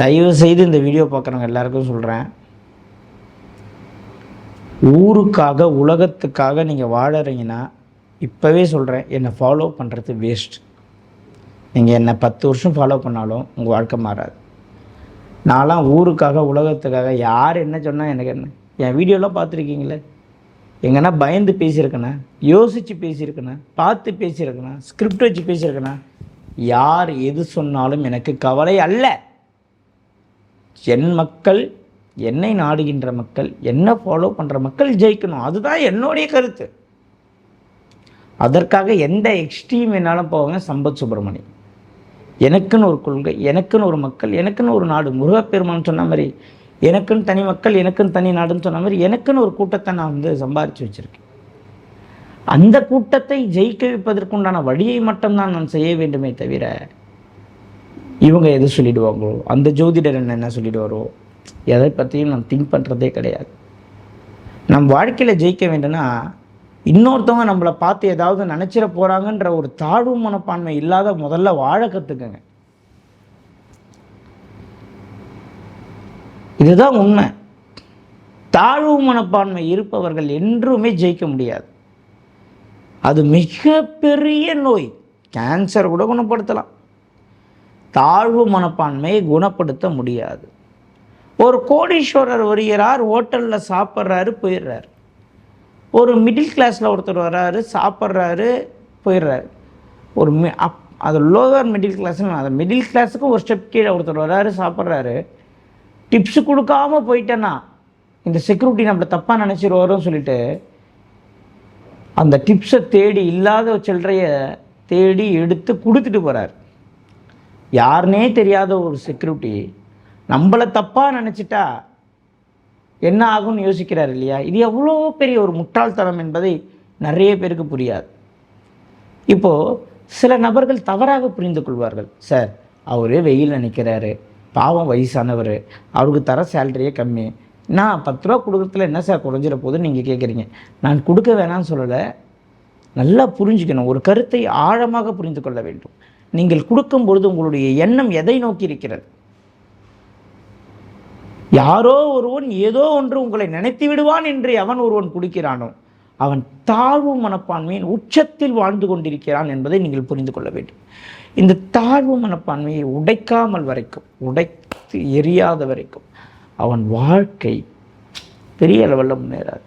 தயவு செய்து இந்த வீடியோ பார்க்குறவங்க எல்லாருக்கும் சொல்கிறேன், ஊருக்காக உலகத்துக்காக நீங்கள் வாழறீங்கன்னா இப்போவே சொல்கிறேன், என்னை ஃபாலோ பண்ணுறது வேஸ்ட். நீங்கள் என்னை 10 வருஷம் ஃபாலோ பண்ணாலும் உங்கள் வாழ்க்கை மாறாது. நான்லாம் ஊருக்காக உலகத்துக்காக யார் என்ன சொன்னால் எனக்கு என்ன? என் வீடியோலாம் பார்த்துருக்கீங்களே, எங்கன்னா பயந்து பேசியிருக்கேண்ணா, யோசித்து பேசியிருக்கேண்ணா, பார்த்து பேசியிருக்கேண்ணா, ஸ்கிரிப்ட் வச்சு பேசியிருக்கேண்ணா. யார் எது சொன்னாலும் எனக்கு கவலை அல்ல. என் மக்கள், என்னை நாடுகின்ற மக்கள், என்ன ஃபாலோ பண்ணுற மக்கள் ஜெயிக்கணும், அதுதான் என்னுடைய கருத்து. அதற்காக எந்த எக்ஸ்ட்ரீம் வேணாலும் போவாங்க. சம்பத் சுப்பிரமணியம் எனக்குன்னு ஒரு கொள்கை, எனக்குன்னு ஒரு மக்கள், எனக்குன்னு ஒரு நாடு. முருகப்பெருமான் சொன்ன மாதிரி எனக்குன்னு தனி மக்கள், எனக்குன்னு தனி நாடுன்னு சொன்ன மாதிரி எனக்குன்னு ஒரு கூட்டத்தை நான் சம்பாரித்து வச்சுருக்கேன். அந்த கூட்டத்தை ஜெயிக்க வைப்பதற்குண்டான வழியை மட்டும்தான் நான் செய்ய வேண்டுமே தவிர இவங்க எது சொல்லிடுவாங்களோ, அந்த ஜோதிடர் என்ன சொல்லிடுவாரோ, எதை பற்றியும் நான் திங்க் பண்ணுறதே கிடையாது. நம் வாழ்க்கையில் ஜெயிக்க வேண்டும்னா இன்னொருத்தவங்க நம்மளை பார்த்து ஏதாவது நினச்சிட போகிறாங்கன்ற ஒரு தாழ்வு மனப்பான்மை இல்லாத முதல்ல வாழ கற்றுக்குங்க. இதுதான் உண்மை. தாழ்வு மனப்பான்மை இருப்பவர்கள் என்றுமே ஜெயிக்க முடியாது. அது மிகப்பெரிய நோய். கேன்சர் கூட குணப்படுத்தலாம், தாழ்வு மனப்பான்மையை குணப்படுத்த முடியாது. ஒரு கோடீஸ்வரர் வருகிறார், ஹோட்டலில் சாப்பிட்றாரு, போயிடுறாரு. ஒரு மிடில் கிளாஸில் ஒருத்தர் வர்றாரு, சாப்பிட்றாரு, போயிடுறாரு. ஒரு அது லோவர் மிடில் கிளாஸ்னு, அந்த மிடில் கிளாஸுக்கு ஒரு ஸ்டெப் கீழே ஒருத்தர் வர்றாரு, சாப்பிட்றாரு. டிப்ஸு கொடுக்காம போயிட்டேன்னா இந்த செக்யூரிட்டி நம்மளை தப்பாக நினச்சிருவாரோன்னு சொல்லிட்டு அந்த டிப்ஸை தேடி, இல்லாத சில்லறையை தேடி எடுத்து கொடுத்துட்டு போகிறார். யாருனே தெரியாத ஒரு செக்யூரிட்டி நம்மளை தப்பாக நினச்சிட்டா என்ன ஆகும்னு யோசிக்கிறார் இல்லையா? இது எவ்வளோ பெரிய ஒரு முட்டாள்தனம் என்பதை நிறைய பேருக்கு புரியாது. இப்போது சில நபர்கள் தவறாக புரிந்து கொள்வார்கள். சார், அவரே வெயிலில் நிற்கிறாரு, பாவம் வயசானவர், அவருக்கு தர சேலரியே கம்மி, நான் 10 ரூபா கொடுக்குறதுல என்ன சார் குறைஞ்சிட போதுன்னு நீங்கள் கேட்குறீங்க. நான் கொடுக்க வேணாம்னு சொல்லலை, நல்லா புரிஞ்சுக்கணும். ஒரு கருத்தை ஆழமாக புரிந்து கொள்ள வேண்டும். நீங்கள் கொடுக்கும் பொழுது உங்களுடைய எண்ணம் எதை நோக்கி இருக்கிறது? யாரோ ஒருவன் ஏதோ ஒன்று உங்களை நினைத்து விடுவான் என்று அவன் ஒருவன் கொடுக்கிறானோ அவன் தாழ்வு மனப்பான்மையின் உச்சத்தில் வாழ்ந்து கொண்டிருக்கிறான் என்பதை நீங்கள் புரிந்து கொள்ள வேண்டும். இந்த தாழ்வு மனப்பான்மையை உடைக்காமல் வரைக்கும், உடைத்து எரியாத வரைக்கும் அவன் வாழ்க்கை பெரிய லெவலில் முன்னேறாது.